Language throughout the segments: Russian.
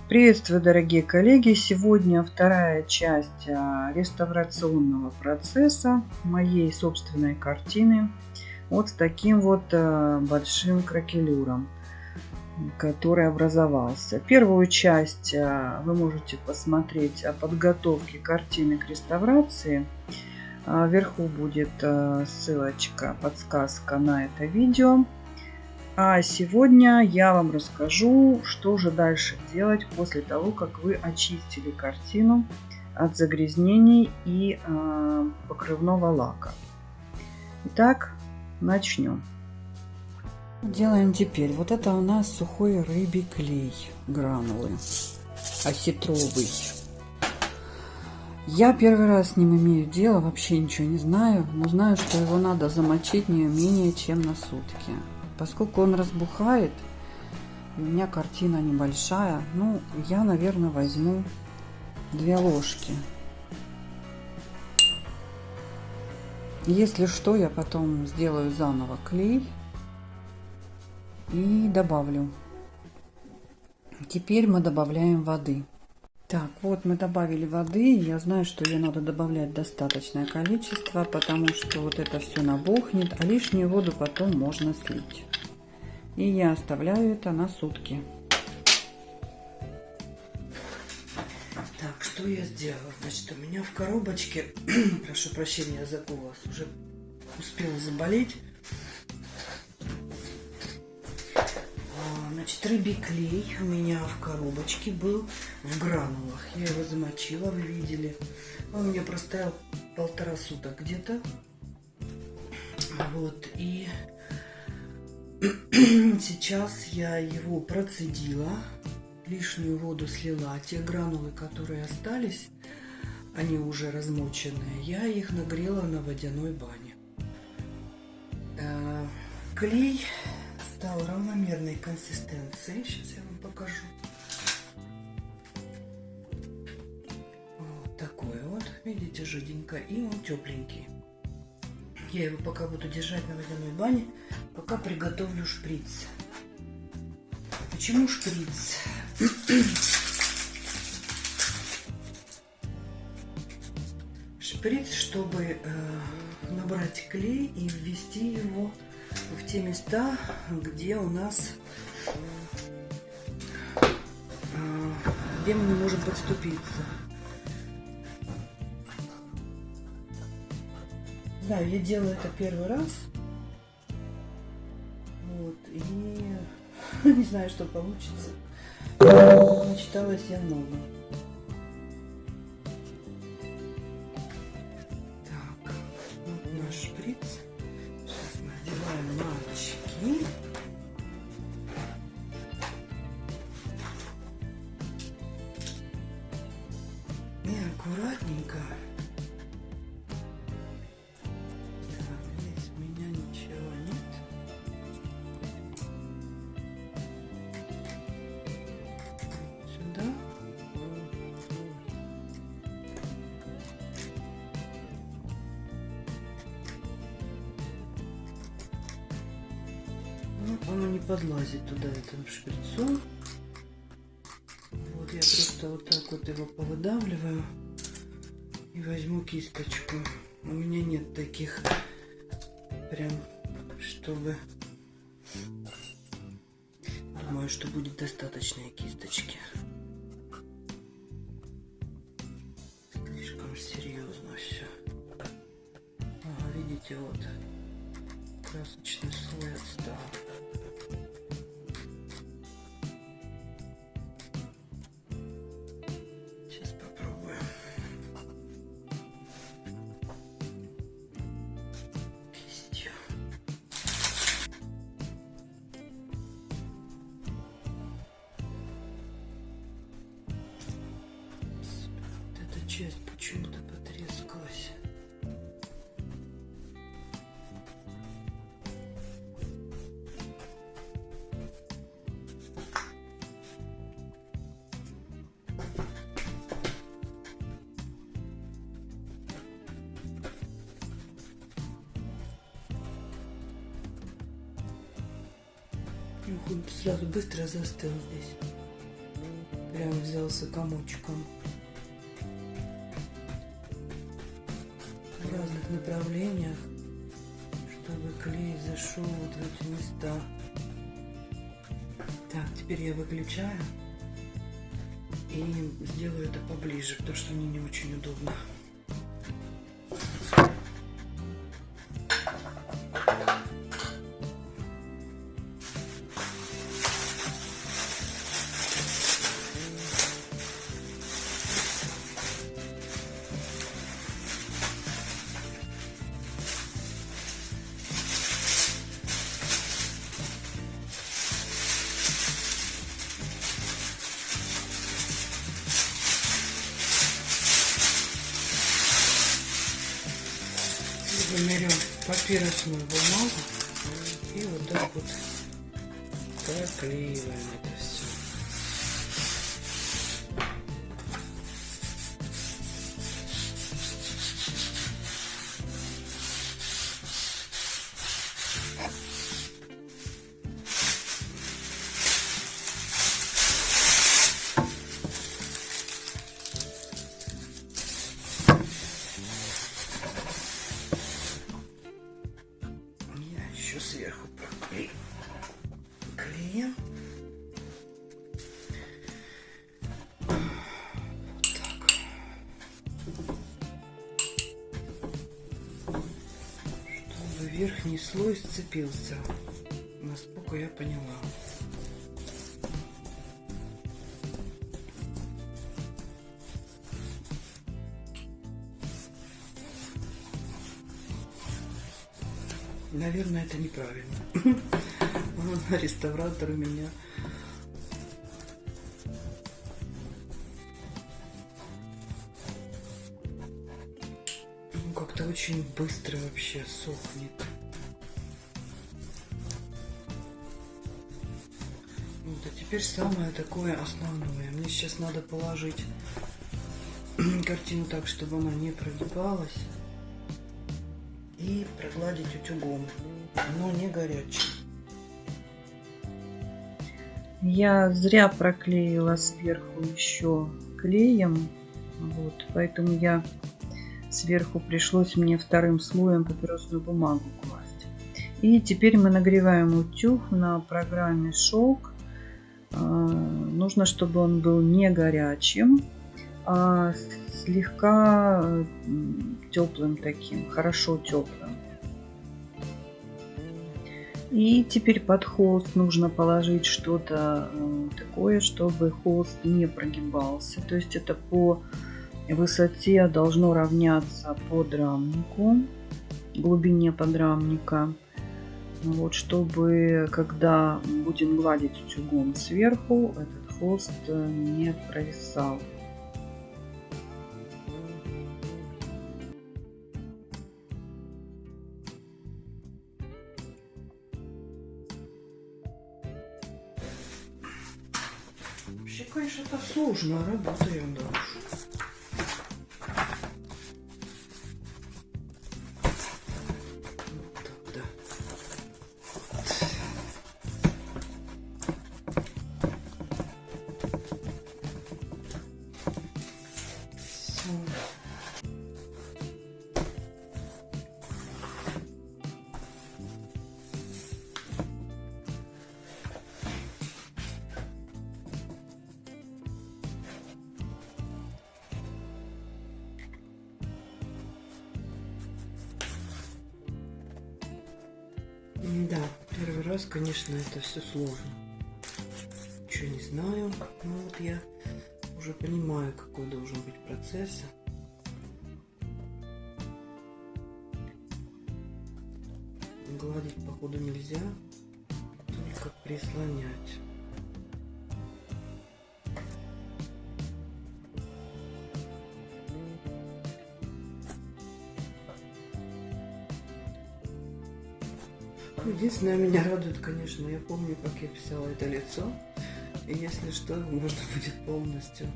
Приветствую, дорогие коллеги! Сегодня вторая часть реставрационного процесса моей собственной картины вот с таким вот большим кракелюром, который образовался. Первую часть вы можете посмотреть о подготовке картины к реставрации. Вверху будет ссылочка, подсказка на это видео. А сегодня я вам расскажу, что же дальше делать после того, как вы очистили картину от загрязнений и покрывного лака. Итак, начнем. Делаем теперь. Вот это у нас сухой рыбий клей, гранулы, осетровый. Я первый раз с ним имею дело, вообще ничего не знаю, но знаю, что его надо замочить не менее чем на сутки. Поскольку он разбухает, у меня картина небольшая, ну, я, наверное, возьму 2 ложки. Если что, я потом сделаю заново клей и добавлю. Теперь мы добавляем воды. Так, вот мы добавили воды. Я знаю, что ее надо добавлять достаточное количество, потому что вот это все набухнет, а лишнюю воду потом можно слить. И я оставляю это на сутки. Так, что я сделала? Значит, у меня в коробочке, прошу прощения за голос, уже успела заболеть. Значит, рыбий клей у меня в коробочке был в гранулах. Я его замочила, вы видели. Он у меня простоял 1,5 суток где-то. Вот, и сейчас я его процедила, лишнюю воду слила. Те гранулы, которые остались, они уже размоченные, я их нагрела на водяной бане. Клей стал равномерной консистенции. Сейчас я вам покажу. Вот такой вот, видите, жиденько, и он тепленький. Я его пока буду держать на водяной бане, пока приготовлю шприц. Почему шприц? Шприц, чтобы набрать клей и ввести его в те места, где у нас, где мы не можем подступиться. Да, я делаю это первый раз. Вот, и не знаю, что получится. Начиталась я много. Так, вот наш шприц. Сейчас мы одеваем на очки. И аккуратненько. Оно не подлазит туда этим шприцом. Вот я просто вот так вот его повыдавливаю и возьму кисточку. У меня нет таких прям, чтобы... Думаю, что будет достаточно кисточки. Слишком серьезно все. Ага, видите, вот красочный слой отстал. Часть почему-то потрескалась. И он сразу быстро застыл здесь. прям взялся комочком. В разных направлениях, чтобы клей зашел вот в эти места. Так, теперь я выключаю и сделаю это поближе, потому что мне не очень удобно. Берем папиросную бумагу и вот так вот проклеиваем это все. Сверху проклеим клеем. Вот так. Чтобы верхний слой сцепился, насколько я поняла. Наверное, это неправильно. Реставратор у меня как-то очень быстро вообще сохнет. Вот, а теперь самое такое основное. Мне сейчас надо положить картину так, чтобы она не прогибалась. И прогладить утюгом, но не горячим. Я зря проклеила сверху еще клеем, вот, поэтому я сверху пришлось мне вторым слоем папиросную бумагу класть. И теперь мы нагреваем утюг на программе Шелк. Нужно, чтобы он был не горячим, а слегка теплым таким, хорошо теплым. И теперь под холст нужно положить что-то такое, чтобы холст не прогибался. То есть это по высоте должно равняться подрамнику, глубине подрамника. Вот, чтобы когда будем гладить утюгом сверху, этот холст не провисал. Вообще, конечно, это сложная работа, я вам доношу. Да, первый раз, конечно, это все сложно. Ничего не знаю, но вот я уже понимаю, какой должен быть процесс. Гладить, походу, нельзя, только прислонять. Единственное, меня радует, конечно, я помню, как я писала это лицо. И если что, можно будет полностью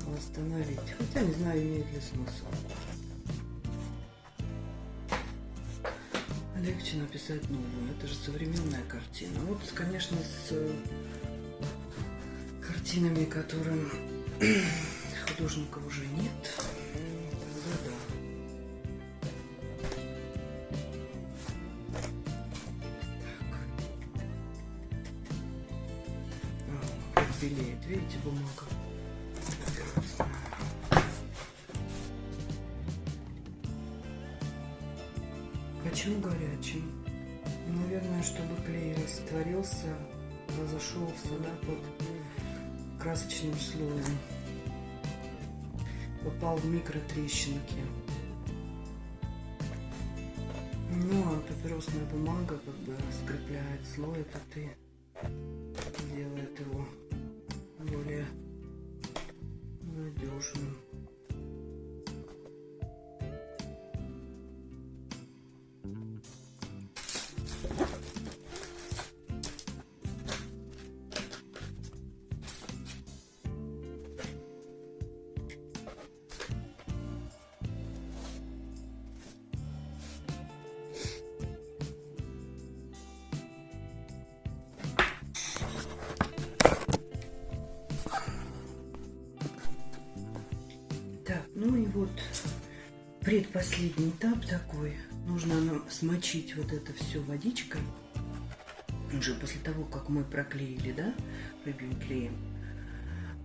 восстановить. Хотя не знаю, имеет ли смысл. Легче написать новую. Это же современная картина. Вот, конечно, с картинами, которым художников уже нет, тогда да. Как белеет, видите, бумага. Почему горячим? Наверное, чтобы клей растворился, разошелся, да, под красочным слоем. Попал в микротрещинки. Ну, а папиросная бумага как бы скрепляет слой этот и делает его более надежным. Так, ну и вот предпоследний этап такой. Нужно нам смочить вот это все водичкой. Уже после того, как мы проклеили, да, рыбьим клеем.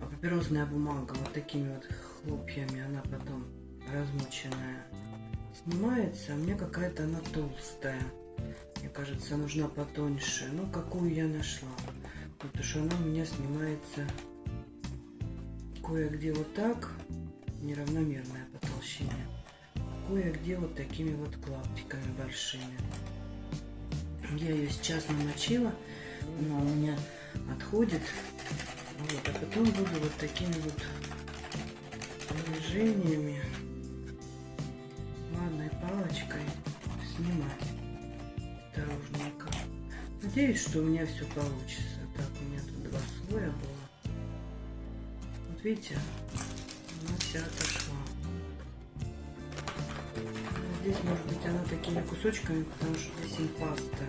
А папиросная бумага вот такими вот хлопьями, она потом размоченная снимается. А мне какая-то она толстая. Мне кажется, нужна потоньше. Ну, какую я нашла. Потому что она у меня снимается кое-где вот так. Неравномерная по толщине. Кое-где вот такими вот клаптиками большими. Я ее сейчас намочила, она у меня отходит. Вот, а потом буду вот такими вот движениями, ватной палочкой снимать осторожненько. Надеюсь, что у меня все получится. Так, у меня тут 2 слоя было. Вот видите? Она вся отошла. Здесь, может быть, она такими кусочками, потому что здесь импаста.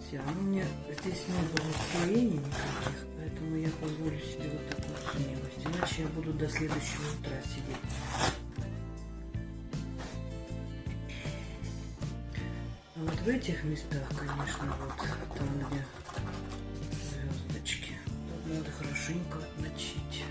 Вся. Но у меня здесь не было слоений никаких, поэтому я позволю себе вот такую смелость. Иначе я буду до следующего утра сидеть. А вот в этих местах, конечно, вот там, где звездочки, тут надо хорошенько отмочить.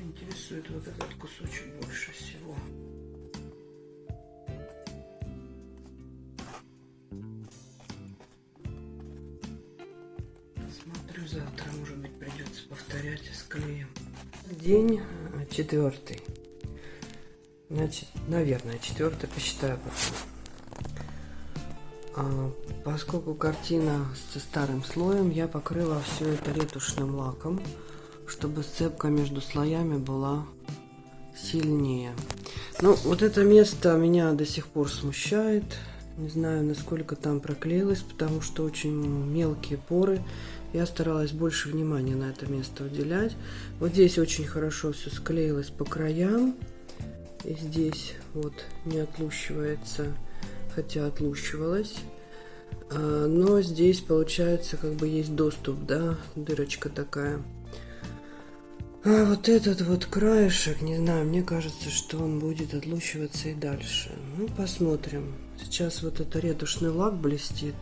Интересует вот этот кусочек больше всего. Посмотрю завтра, может быть, придется повторять с клеем. День 4. Значит, наверное, 4, посчитаю потом. Поскольку картина со старым слоем, я покрыла все это ретушным лаком, чтобы сцепка между слоями была сильнее. Ну, вот это место меня до сих пор смущает. Не знаю, насколько там проклеилось, потому что очень мелкие поры. Я старалась больше внимания на это место уделять. Вот здесь очень хорошо все склеилось по краям. И здесь вот не отлущивается, хотя отлущивалось. Но здесь, получается, как бы есть доступ, да, дырочка такая. А вот этот вот краешек, не знаю, мне кажется, что он будет отлущиваться и дальше. Ну, посмотрим. Сейчас вот это ретушный лак блестит.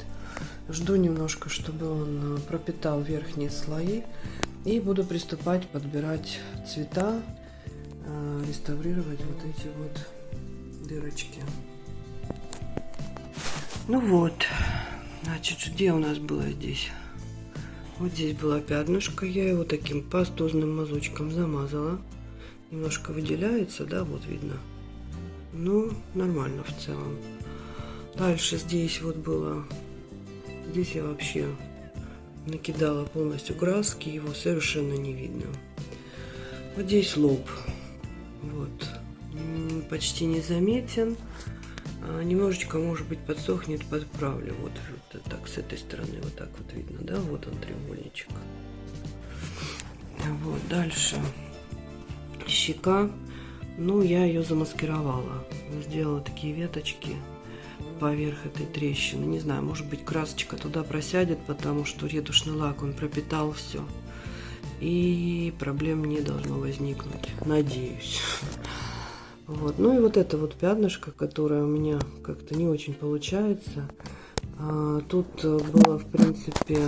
Жду немножко, чтобы он пропитал верхние слои. И буду приступать подбирать цвета, реставрировать вот эти вот дырочки. Ну вот, значит, где у нас было здесь? Вот здесь было пятнышко, я его таким пастозным мазочком замазала. Немножко выделяется, да, вот видно. Ну, нормально в целом. Дальше здесь вот было, здесь я вообще накидала полностью краски, его совершенно не видно. Вот здесь лоб, вот, почти незаметен. Немножечко, может быть, подсохнет, подправлю. Вот так, с этой стороны, вот так вот видно, да? Вот он, треугольничек. Вот, дальше. Щека. Ну, я ее замаскировала. Сделала такие веточки поверх этой трещины. Не знаю, может быть, красочка туда просядет, потому что ретушный лак, он пропитал все. И проблем не должно возникнуть. Надеюсь. Вот. Ну и вот это вот пятнышко, которое у меня как-то не очень получается. Тут было, в принципе,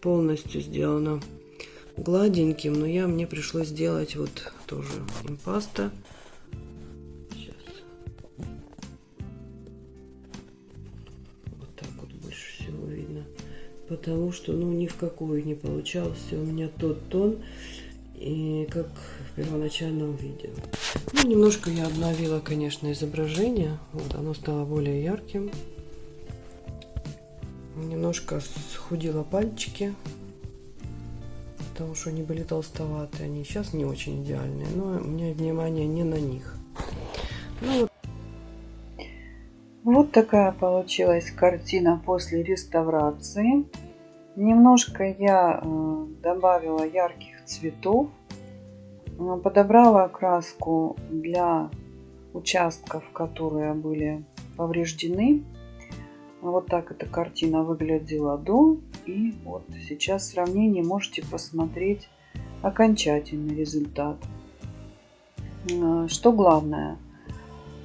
полностью сделано гладеньким, но мне пришлось сделать вот тоже импаста. Сейчас. Вот так вот больше всего видно. Потому что, ну, ни в какую не получался у меня тот тон, и как в первоначальном виде. Ну, немножко я обновила, конечно, изображение. Вот оно стало более ярким. Немножко схудила пальчики, потому что они были толстоватые. Они сейчас не очень идеальные, но у меня внимание не на них. Ну, Вот такая получилась картина после реставрации. Немножко я добавила ярких цветов. Подобрала краску для участков, которые были повреждены. Вот так эта картина выглядела до. И вот сейчас в сравнении можете посмотреть окончательный результат. Что главное?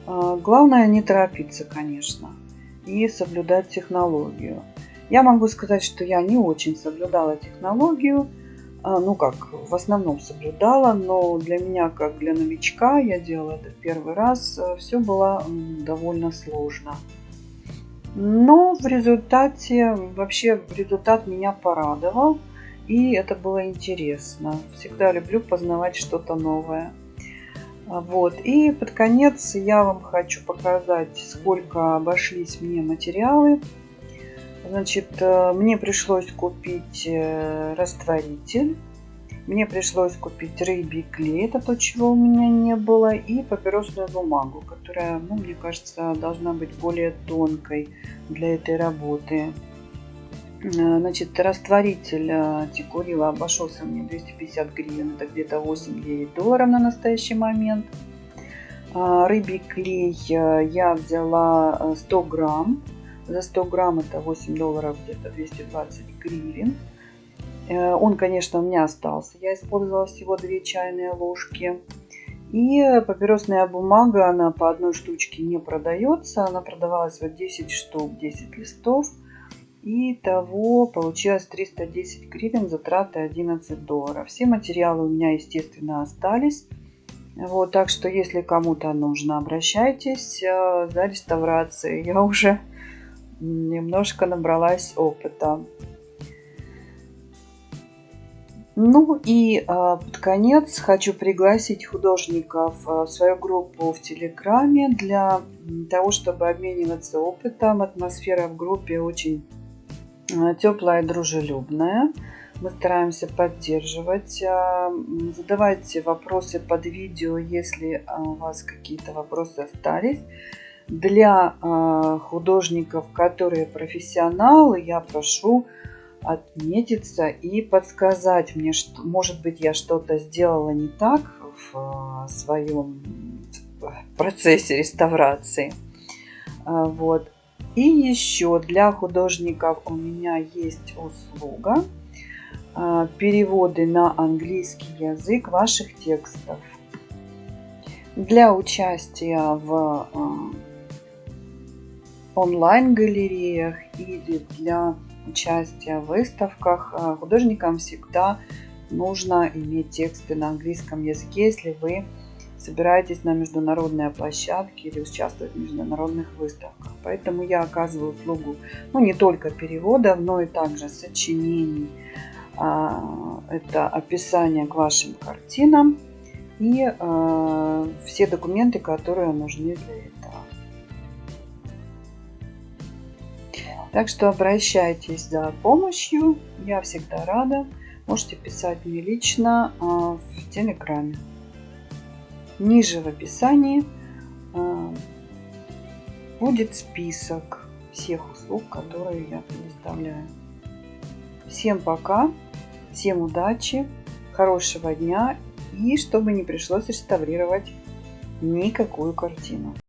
Главное не торопиться, конечно, и соблюдать технологию. Я могу сказать, что я не очень соблюдала технологию. Ну как, в основном соблюдала, но для меня, как для новичка, я делала это в первый раз, все было довольно сложно. Но в результате, вообще результат меня порадовал, и это было интересно. Всегда люблю познавать что-то новое. Вот, и под конец я вам хочу показать, сколько обошлись мне материалы. Значит, мне пришлось купить растворитель, мне пришлось купить рыбий клей, это то, чего у меня не было, и папиросную бумагу, которая, ну, мне кажется, должна быть более тонкой для этой работы. Значит, растворитель Тикурила обошелся мне 250 гривен, это где-то 8-9 долларов на настоящий момент. Рыбий клей я взяла 100 грамм. За 100 грамм это 8 долларов, где-то 220 гривен. Он, конечно, у меня остался. Я использовала всего 2 чайные ложки. И папиросная бумага, она по одной штучке не продается. Она продавалась вот 10 штук, 10 листов. И того получилось 310 гривен, затраты 11 долларов. Все материалы у меня, естественно, остались. Вот, так что, если кому-то нужно, обращайтесь за реставрацией. Я уже немножко набралась опыта. Ну и под конец хочу пригласить художников в свою группу в Телеграме для того, чтобы обмениваться опытом. Атмосфера в группе очень теплая и дружелюбная. Мы стараемся поддерживать. Задавайте вопросы под видео, если у вас какие-то вопросы остались. Для художников, которые профессионалы, я прошу отметиться и подсказать мне, что, может быть, я что-то сделала не так в своем процессе реставрации. Вот. И еще для художников у меня есть услуга переводы на английский язык ваших текстов. Для участия в онлайн-галереях или для участия в выставках художникам всегда нужно иметь тексты на английском языке, если вы собираетесь на международные площадки или участвовать в международных выставках. Поэтому я оказываю услугу, ну, не только переводов, но и также сочинений. Это описание к вашим картинам и все документы, которые нужны для этого. Так что обращайтесь за помощью, я всегда рада. Можете писать мне лично в Телеграме. Ниже в описании будет список всех услуг, которые я предоставляю. Всем пока, всем удачи, хорошего дня и чтобы не пришлось реставрировать никакую картину.